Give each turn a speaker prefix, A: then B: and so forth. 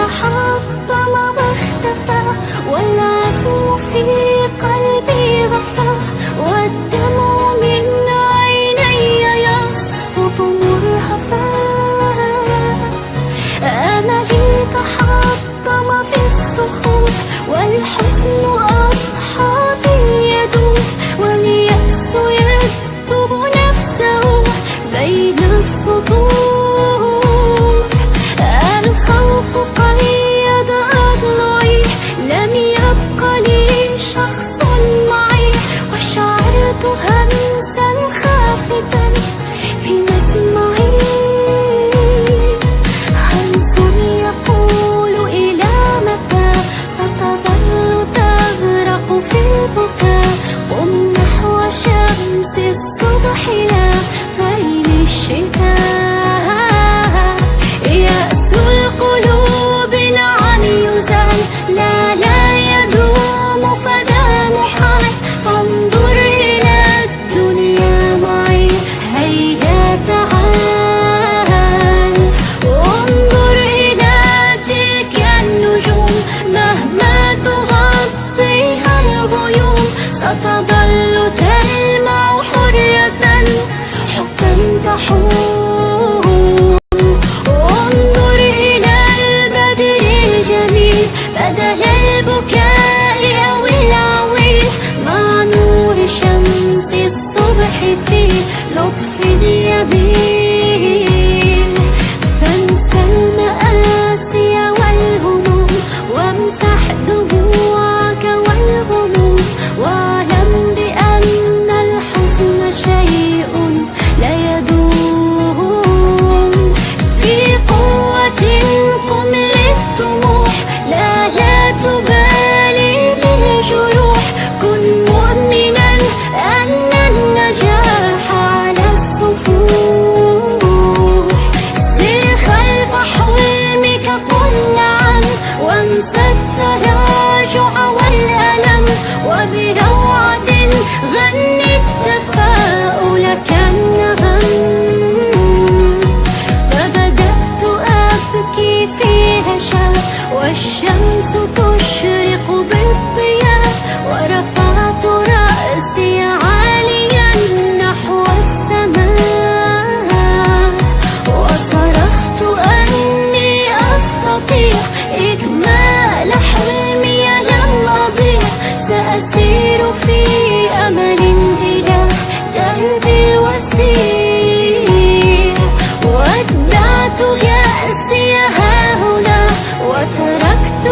A: تحطم واختفى، والعزم في قلبي غفى، والدمع من عيني يسقط مرهفا. أملي تحطم في الصخور، والحزن أضحى بي يدور، واليأس يكتب نفسه بين السطور. الخوف قيد أضلعي، لم يبق لي شخص معي، وشعرت همسا خافتا في مسمعي. همس يقول إلى متى ستظل تغرق في البكاء، قم نحو شمس الصبح لا غيم الشتاء. يأس القلوب نعم يزال، لا يدوم فدا محال، فانظر إلى الدنيا معي هيا تعال. انظر إلى تلك النجوم مهما تغطيها الغيوم، ستظل تلمع حرة حبا تحوم. انظر إلى البدر الجميل بدل البكاء أو العويل، مع نور شمس الصبح في لطف يميل. فانسى المآسي والهموم، وامسح دموعك والغموم، واعلم بأن الحزن شيء لا يدوم. في قوة قم للطموح، لا تبالي بالجروح، كن مؤمنا أن النجاح على الصفوح. سر خلف حلمك قل نعم، وانسى التراجع والألم، وبروعة غني التفاؤل كالنغم. فبدأت أبكي في رشا، والشمس تشرق بالضياء، ورفعت رأسي عاليا نحو السماء، وصرخت أني أستطيع إكمال حلمي لن أضيع. سأسير في أمل إلى دربي الوسيع، ودعت يأسي ها هنا، وتركت